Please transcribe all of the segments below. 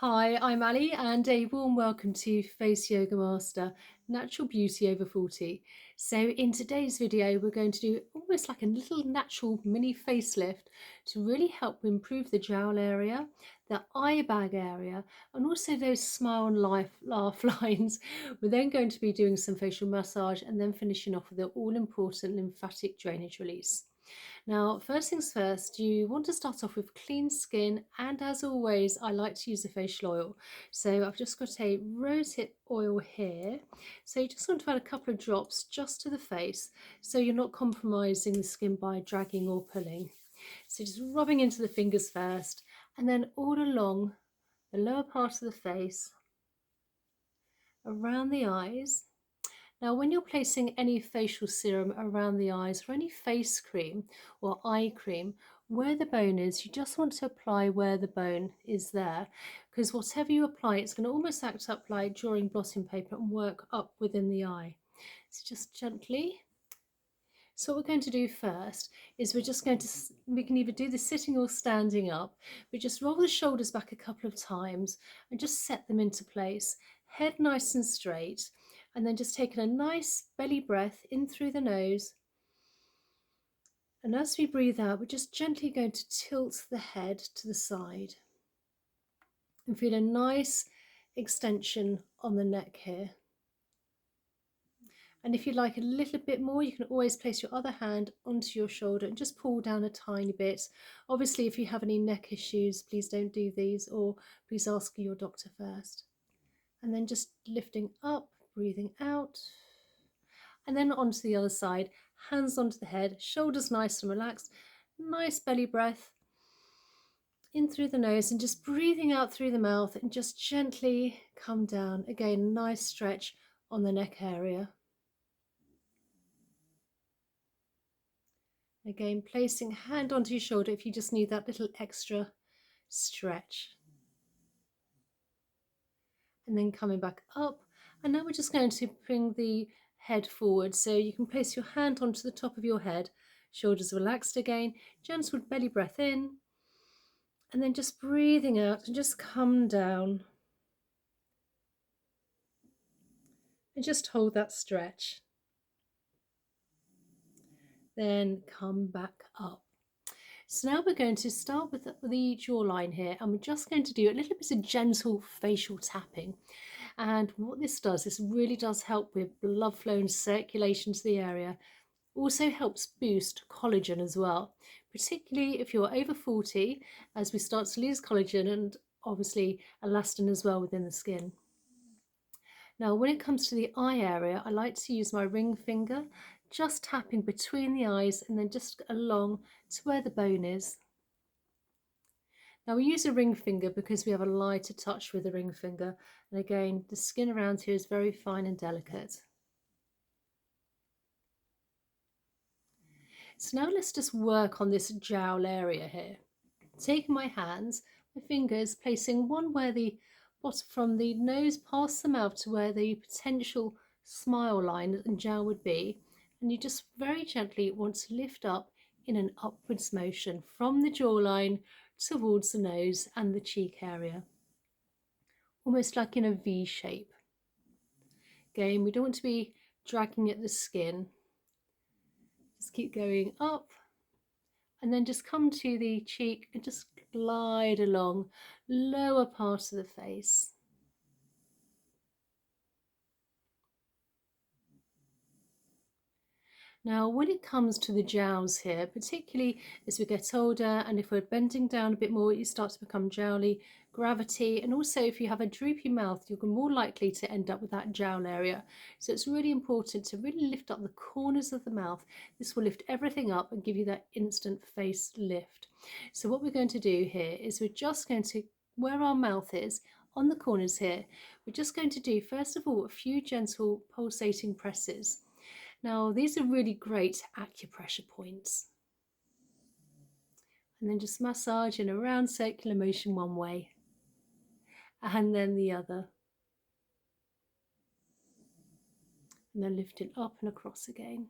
Hi, I'm Ali, and a warm welcome to Face Yoga Master Natural Beauty Over 40. So, in today's video, we're going to do almost like a little natural mini facelift to really help improve the jowl area, the eye bag area, and also those smile and laugh lines. We're then going to be doing some facial massage and then finishing off with the all important lymphatic drainage release. Now, first things first, you want to start off with clean skin, and as always, I like to use the facial oil. So I've just got a rosehip oil here. So you just want to add a couple of drops just to the face, so you're not compromising the skin by dragging or pulling. So just rubbing into the fingers first, and then all along the lower part of the face, around the eyes. Now, when you're placing any facial serum around the eyes or any face cream or eye cream, where the bone is, you just want to apply where the bone is there, because whatever you apply, it's going to almost act up like drawing blotting paper and work up within the eye. So just gently. So what we're going to do first is we can either do this sitting or standing up, but just roll the shoulders back a couple of times and just set them into place. Head nice and straight, and then just taking a nice belly breath in through the nose. And as we breathe out, we're just gently going to tilt the head to the side and feel a nice extension on the neck here. And if you'd like a little bit more, you can always place your other hand onto your shoulder and just pull down a tiny bit. Obviously, if you have any neck issues, please don't do these, or please ask your doctor first. And then just lifting up, breathing out. And then onto the other side, hands onto the head, shoulders nice and relaxed, nice belly breath in through the nose and just breathing out through the mouth and just gently come down. Again, nice stretch on the neck area. Again, placing hand onto your shoulder if you just need that little extra stretch. And then coming back up. And now we're just going to bring the head forward. So you can place your hand onto the top of your head, shoulders relaxed again, gentle belly breath in, and then just breathing out and just come down. And just hold that stretch. Then come back up. So now we're going to start with the jawline here, and we're just going to do a little bit of gentle facial tapping. And what this does, this really does help with blood flow and circulation to the area. Also helps boost collagen as well, particularly if you're over 40, as we start to lose collagen and obviously elastin as well within the skin. Now, when it comes to the eye area, I like to use my ring finger, just tapping between the eyes and then just along to where the bone is. Now, we use a ring finger because we have a lighter touch with the ring finger. And again, the skin around here is very fine and delicate. So now let's just work on this jowl area here. Taking my hands, my fingers, placing one where the bottom from the nose past the mouth to where the potential smile line and jowl would be. And you just very gently want to lift up in an upwards motion from the jawline towards the nose and the cheek area, almost like in a V shape. Again, we don't want to be dragging at the skin. Just keep going up and then just come to the cheek and just glide along lower part of the face. Now, when it comes to the jowls here, particularly as we get older and if we're bending down a bit more, you start to become jowly, gravity, and also if you have a droopy mouth, you're more likely to end up with that jowl area. So it's really important to really lift up the corners of the mouth. This will lift everything up and give you that instant face lift. So what we're going to do here is we're just going to, where our mouth is, on the corners here, we're just going to do, first of all, a few gentle pulsating presses. Now, these are really great acupressure points. And then just massage in a round circular motion one way and then the other. And then lift it up and across again.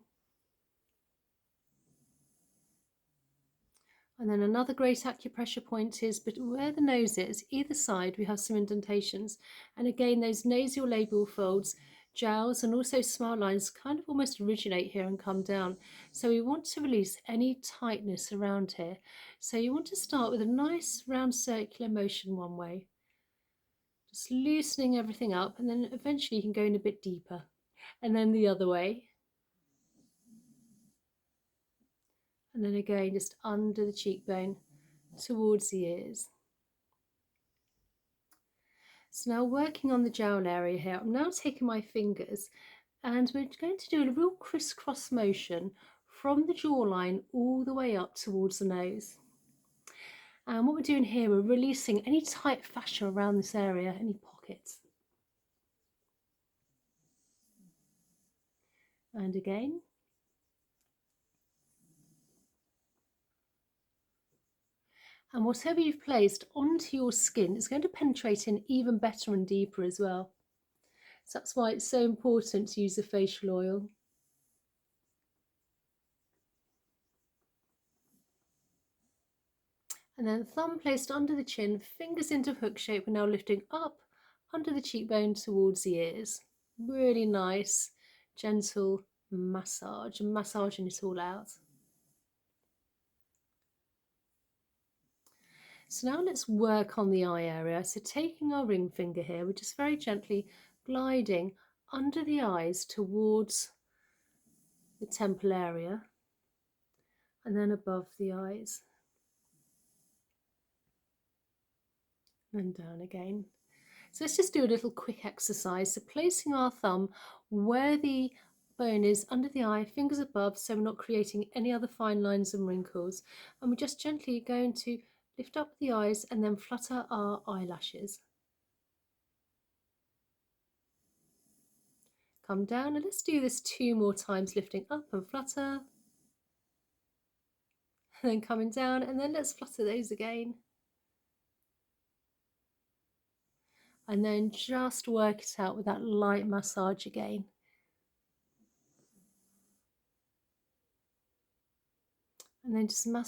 And then another great acupressure point is but where the nose is, either side we have some indentations. And again, those nasal labial folds, jowls and also smile lines kind of almost originate here and come down. So we want to release any tightness around here. So you want to start with a nice round circular motion one way. Just loosening everything up, and then eventually you can go in a bit deeper. And then the other way. And then again, just under the cheekbone towards the ears. So now working on the jowl area here, I'm now taking my fingers and we're going to do a real crisscross motion from the jawline all the way up towards the nose. And what we're doing here, we're releasing any tight fascia around this area, any pockets. And again. And whatever you've placed onto your skin is going to penetrate in even better and deeper as well. So that's why it's so important to use the facial oil. And then thumb placed under the chin, fingers into hook shape. We're now lifting up under the cheekbone towards the ears. Really nice, gentle massage, and massaging it all out. So now let's work on the eye area. So taking our ring finger here, we're just very gently gliding under the eyes towards the temple area and then above the eyes and down again. So let's just do a little quick exercise. So placing our thumb where the bone is under the eye, fingers above, so we're not creating any other fine lines and wrinkles. And we're just gently going to lift up the eyes and then flutter our eyelashes. Come down, and let's do this 2 more times, lifting up and flutter. And then coming down, and then let's flutter those again. And then just work it out with that light massage again. And then just massage